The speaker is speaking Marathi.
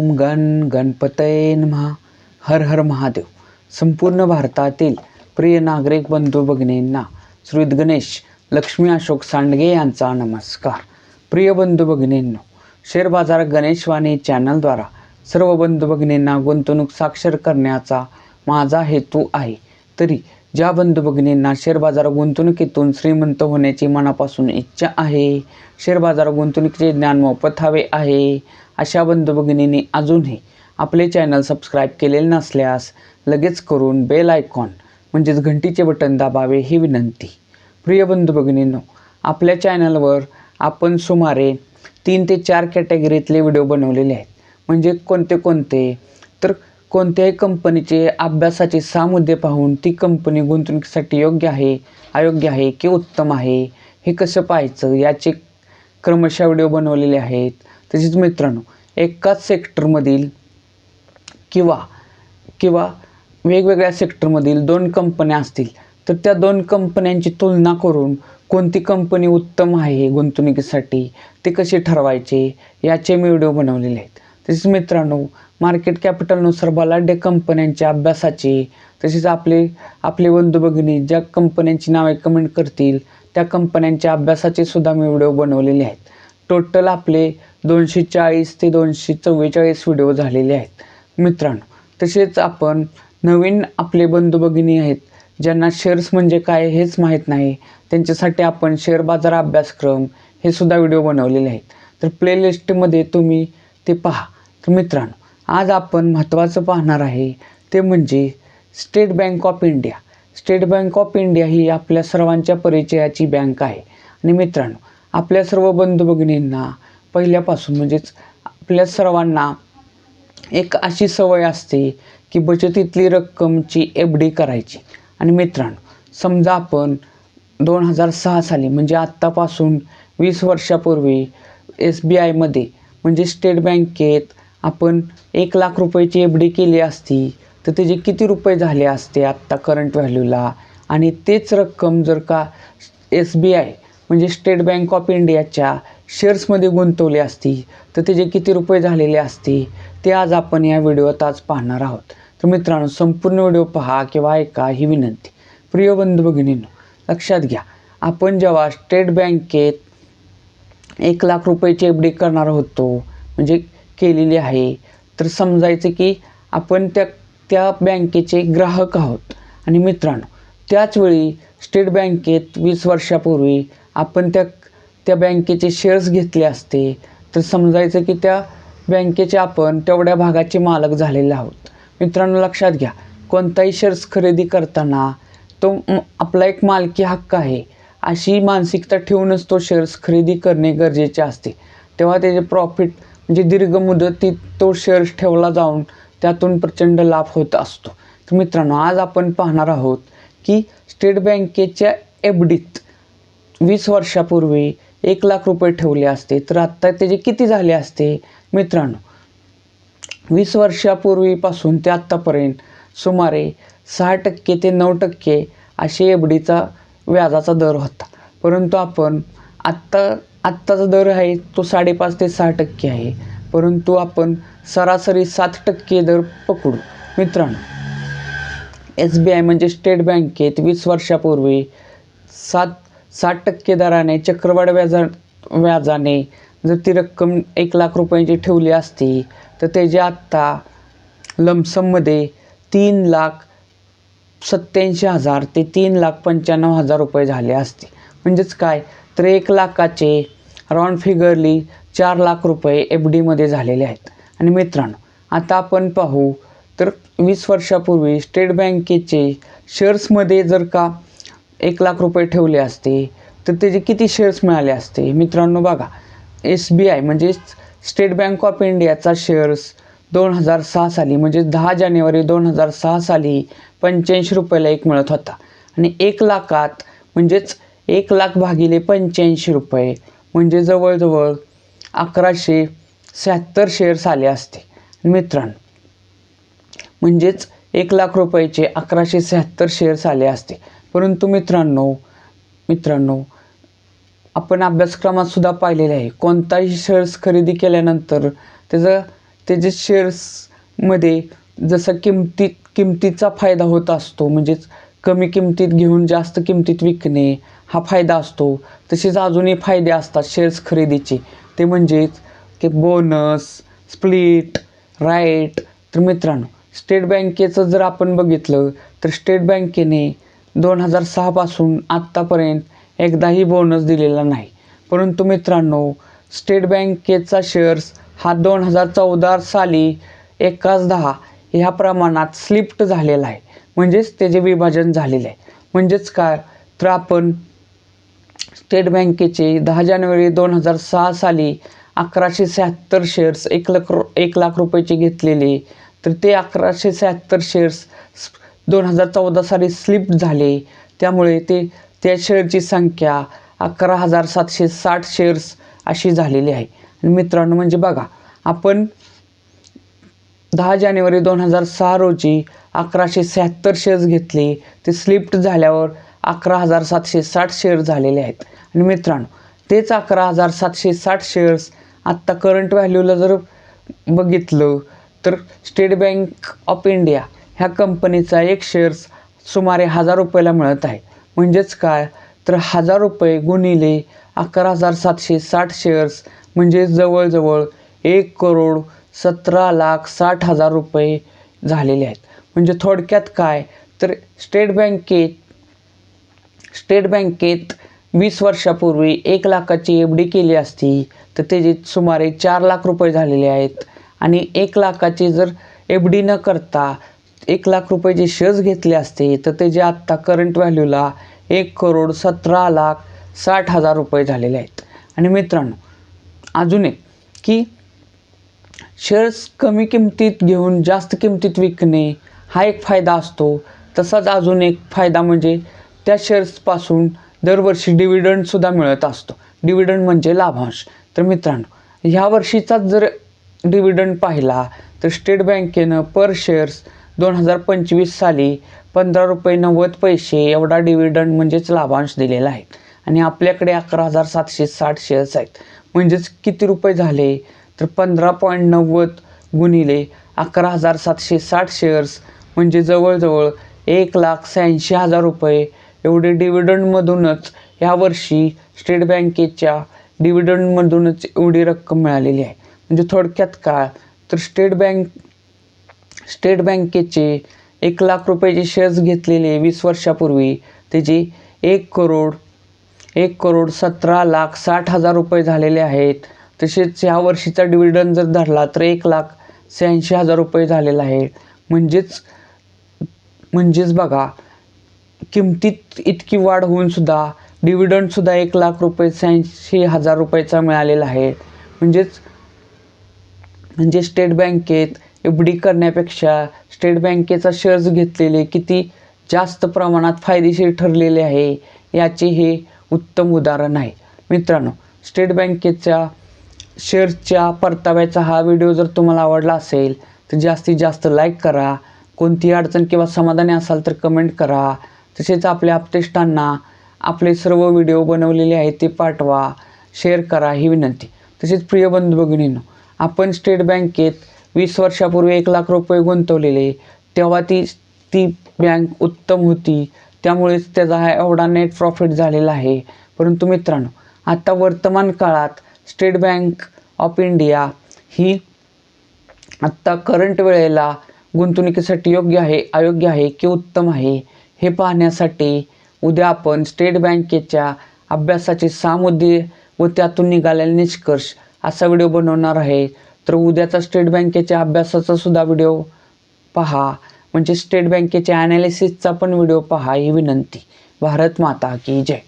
ओम गण गणपतये नमः. हर हर महादेव. संपूर्ण भारतातील प्रिय नागरिक बंधू भगिनींना श्रीयुत गणेश लक्ष्मी अशोक सांडगे यांचा नमस्कार. प्रिय बंधू भगिनींनो, शेअर बाजार गणेशवाणी चॅनलद्वारा सर्व बंधू भगिनींना गुंतवणूक साक्षर करण्याचा माझा हेतू आहे. तरी ज्या बंधू भगिनींना शेअर बाजार गुंतवणुकीतून श्रीमंत होण्याची मनापासून इच्छा आहे, शेअर बाजार गुंतवणुकीचे ज्ञान मोफत हवे आहे, अशा बंधू भगिनींनी अजूनही आपले चॅनल सबस्क्राईब केलेले नसल्यास लगेच करून बेल आयकॉन म्हणजेच घंटीचे बटन दाबावे ही विनंती. प्रिय बंधू भगिनींनो, आपल्या चॅनलवर आपण सुमारे 3 ते 4 कॅटेगरीतले व्हिडिओ बनवलेले आहेत. म्हणजे कोणते तर कोणत्याही कंपनीचे अभ्यासाचे 6 मुद्दे पाहून ती कंपनी गुंतवणुकीसाठी योग्य आहे, अयोग्य आहे की उत्तम आहे हे कसं पाहायचं याचे क्रमशः व्हिडिओ बनवलेले आहेत. तसेच मित्रांनो, एकाच सेक्टरमधील किंवा वेगवेगळ्या सेक्टरमधील 2 कंपन्या असतील तर त्या 2 कंपन्यांची तुलना करून कोणती कंपनी उत्तम आहे गुंतवणुकीसाठी ते कसे ठरवायचे याचे मी व्हिडिओ बनवलेले आहेत. तसेच मित्रांनो, मार्केट कॅपिटलनुसार बलाढ्य कंपन्यांच्या अभ्यासाचे, तसेच आपले बंधू भगिनी ज्या कंपन्यांची नावे कमेंट करतील त्या कंपन्यांच्या अभ्यासाचे सुद्धा मी व्हिडिओ बनवलेले आहेत. टोटल आपले 240 ते 244 व्हिडिओ झालेले आहेत मित्रांनो. तसेच आपण नवीन आपले बंधू भगिनी आहेत ज्यांना शेअर्स म्हणजे काय हेच माहीत नाही, त्यांच्यासाठी आपण शेअर बाजार अभ्यासक्रम हे सुद्धा व्हिडिओ बनवलेले आहेत. तर प्लेलिस्टमध्ये तुम्ही ते पहा. तर मित्रांनो, आज आपण महत्त्वाचं पाहणार आहे ते म्हणजे स्टेट बँक ऑफ इंडिया. स्टेट बँक ऑफ इंडिया ही आपल्या सर्वांच्या परिचयाची बँक आहे. आणि मित्रांनो, आपल्या सर्व बंधू भगिनींना पहिल्यापासून म्हणजेच आपल्या सर्वांना एक अशी सवय असते की बचतीतली रक्कमची FD करायची. आणि मित्रांनो, समजा आपण 2006 साली म्हणजे आत्तापासून 20 वर्षापूर्वी SBIमध्ये म्हणजे स्टेट बँकेत आपण 1 लाख रुपयाची FD केली असती तर त्याचे किती रुपये झाले असते आत्ता करंट व्हॅल्यूला. आणि तेच रक्कम जर का SBI म्हणजे स्टेट बँक ऑफ इंडियाच्या शेअर्समध्ये गुंतवली असती तर त्याचे किती रुपये झालेले असते ते आज आपण या व्हिडिओत आज पाहणार आहोत. तर मित्रांनो, संपूर्ण व्हिडिओ पहा किंवा ऐका ही विनंती. प्रिय बंधू भगिनींनो, लक्षात घ्या, आपण जेव्हा स्टेट बँकेत 1 लाख रुपयाची FD करणार होतो म्हणजे केलेली आहे तर समजायचं की आपण त्या बँकेचे ग्राहक आहोत. आणि मित्रांनो, त्याचवेळी स्टेट बँकेत 20 वर्षापूर्वी आपण त्या बँकेचे शेअर्स घेतले असते तर समजायचं की त्या बँकेचे आपण तेवढ्या भागाचे मालक झालेले आहोत. मित्रांनो, लक्षात घ्या, कोणताही शेअर्स खरेदी करताना तो आपला एक मालकी हक्क आहे अशी मानसिकता ठेवूनच तो शेअर्स खरेदी करणे गरजेचे असते. तेव्हा त्याचे प्रॉफिट म्हणजे दीर्घ मुदतीत तो शेअर्स ठेवला जाऊन त्यातून प्रचंड लाभ होत असतो. तर मित्रांनो, आज आपण पाहणार आहोत की स्टेट बँकेच्या FDत 20 वर्षापूर्वी 1 लाख रुपये ठेवले असते तर आत्ता त्याचे किती झाले असते. मित्रांनो, 20 वर्षापूर्वीपासून ते आत्तापर्यंत सुमारे 6% ते 9% असे FDचा व्याजाचा दर होता. परंतु आपण आत्ताचा दर आहे तो 5.5 ते 6% आहे. परंतु आपण सरासरी 7% दर पकडू. मित्रांनो, SBI म्हणजे स्टेट बँकेत 20 वर्षापूर्वी 7% दराने चक्रवाढ व्याजाने जर ती रक्कम 1 लाख रुपयांची ठेवली असती तर त्याचे आत्ता लमसममध्ये 3,87,000 ते 3,95,000 रुपये झाले असते. म्हणजेच काय तर 1 लाखाचे राऊंड फिगरली 4 लाख रुपये FDमध्ये झालेले आहेत. आणि मित्रांनो, आता आपण पाहू तर 20 वर्षापूर्वी स्टेट बँकेचे शेअर्समध्ये जर का 1 लाख रुपये ठेवले असते तर त्याचे किती शेअर्स मिळाले असते. मित्रांनो बघा, SBI म्हणजे स्टेट बँक ऑफ इंडियाचा शेअर्स 2006 साली म्हणजे 10 जानेवारी 2006 साली 85 रुपयाला एक मिळत होता. आणि 1 लाखात म्हणजेच 1 लाख भागिले 85 रुपये म्हणजे जवळजवळ 1176 शेअर्स आले असते. मित्रांनो, म्हणजेच 1 लाख रुपयाचे 1176 शेअर्स आले असते. परंतु मित्रांनो, आपण अभ्यासक्रमात सुद्धा पाहिलेले आहे, कोणताही शेअर्स खरेदी केल्यानंतर त्याचं त्याचे शेअर्समध्ये जसं किमतीचा फायदा होत असतो, म्हणजेच कमी किमतीत घेऊन जास्त किमतीत विकणे हा फायदा असतो. तसेच अजूनही फायदे असतात शेअर्स खरेदीचे, ते म्हणजेच की बोनस, स्प्लिट राईट. तर मित्रांनो, स्टेट बँकेचं जर आपण बघितलं तर स्टेट बँकेने 2006 पासून आत्तापर्यंत एकदाही बोनस दिलेला नाही. परंतु मित्रांनो, स्टेट बँकेचा शेअर्स हा 2014 साली 1:10 ह्या प्रमाणात स्लिप्ट झालेला आहे, म्हणजेच त्याचे विभाजन झालेले आहे. म्हणजेच काय, तर आपण स्टेट बँकेचे 10 जानेवारी 2006 साली 1176 शेअर्स 1 लाख रुपयाचे घेतलेले, तर ते 1176 शेअर्स 2014 साली स्लिप झाले. त्यामुळे त्या शेअरची संख्या 11,760 शेअर्स अशी झालेली आहे. आणि मित्रांनो, म्हणजे बघा, आपण 10 जानेवारी 2006 रोजी 1176 शेअर्स घेतले, ते स्लिप्ट झाल्यावर 11,760 शेअर्स झालेले आहेत. आणि मित्रांनो, तेच 11,760 शेअर्स आत्ता करंट व्हॅल्यूला जर बघितलं तर स्टेट बँक ऑफ इंडिया ह्या कंपनीचा एक शेअर्स सुमारे 1,000 रुपयाला मिळत आहे. म्हणजेच काय, तर 1,000 रुपये गुणिले 11,760 शेअर्स म्हणजे जवळजवळ 1,17,60,000 रुपये झालेले आहेत. म्हणजे थोडक्यात काय, तर स्टेट बँकेत 20 वर्षापूर्वी 1 लाखाची FD केली असती तर त्याचे सुमारे 4 लाख रुपये झालेले आहेत. आणि 1 लाखाची जर FD न करता 1 लाख रुपयाचे शेअर्स घेतले असते तर त्याचे आत्ता करंट व्हॅल्यूला 1,17,60,000 रुपये झालेले आहेत. आणि मित्रांनो, अजून एक की शेअर्स कमी किमतीत घेऊन जास्त किमतीत विकणे हा एक फायदा असतो. तसाच अजून एक फायदा म्हणजे त्या शेअर्सपासून दरवर्षी डिव्हिडंडसुद्धा मिळत असतो. डिव्हिडंड म्हणजे लाभांश. तर मित्रांनो, ह्या वर्षीचाच जर डिव्हिडंड पाहिला तर स्टेट बँकेनं पर शेअर्स 2025 साली 15.90 रुपये एवढा डिव्हिडंड म्हणजेच लाभांश दिलेला आहे. आणि आपल्याकडे 11,760 शेअर्स आहेत. म्हणजेच किती रुपये झाले, तर 15.90 गुणिले 11,760 शेअर्स म्हणजे जवळजवळ 1,86,000 रुपये एवढे डिव्हिडंडमधूनच यावर्षी स्टेट बँकेच्या डिव्हिडंडमधूनच एवढी रक्कम मिळालेली आहे. म्हणजे थोडक्यात काय, तर स्टेट बँकेचे 1 लाख रुपयाचे शेअर्स घेतलेले 20 वर्षापूर्वी त्याचे 1,17,60,000 रुपये झालेले आहेत. तसेच ह्या वर्षीचा डिव्हिडंड जर धरला तर 1,86,000 रुपये झालेला आहे. म्हणजेच बघा, किमतीत इतकी वाढ होऊन सुद्धा डिव्हिडंडसुद्धा 1 लाख रुपये 86,000 रुपयाचा मिळालेला आहे. म्हणजे स्टेट बँकेत FD करण्यापेक्षा स्टेट बँकेचा शेअर्स घेतलेले किती जास्त प्रमाणात फायदेशीर ठरलेले आहे याचे हे उत्तम उदाहरण आहे. मित्रांनो, स्टेट बँकेच्या शेअर्सच्या परताव्याचा हा व्हिडिओ जर तुम्हाला आवडला असेल तर जास्तीत जास्त लाईक करा. कोणतीही अडचण किंवा समाधानी असाल तर कमेंट करा. तसेच आपल्या आप्तेष्टांना आपले सर्व व्हिडिओ बनवलेले आहेत ते पाठवा, शेअर करा ही विनंती. तसेच प्रिय बंधू भगिनींनो, आपण स्टेट बँकेत 20 वर्षापूर्वी 1 लाख रुपये गुंतवलेले, तेव्हा ती बँक उत्तम होती, त्यामुळेच त्याचा हा एवढा नेट प्रॉफिट झालेला आहे. परंतु मित्रांनो, आता वर्तमान काळात स्टेट बँक ऑफ इंडिया ही आत्ता करंट वेळेला गुंतवणुकीसाठी योग्य आहे, अयोग्य आहे की उत्तम आहे हे पाहण्यासाठी उद्या आपण स्टेट बँकेच्या अभ्यासाचे 6 मुद्दे व त्यातून निघालेले निष्कर्ष असा व्हिडिओ बनवणार आहे. तर उद्याचा स्टेट बँकेच्या अभ्यासाचा सुद्धा व्हिडिओ पहा, म्हणजे स्टेट बँकेच्या ॲनालिसिसचा पण व्हिडिओ पहा ही विनंती. भारत माता की जय.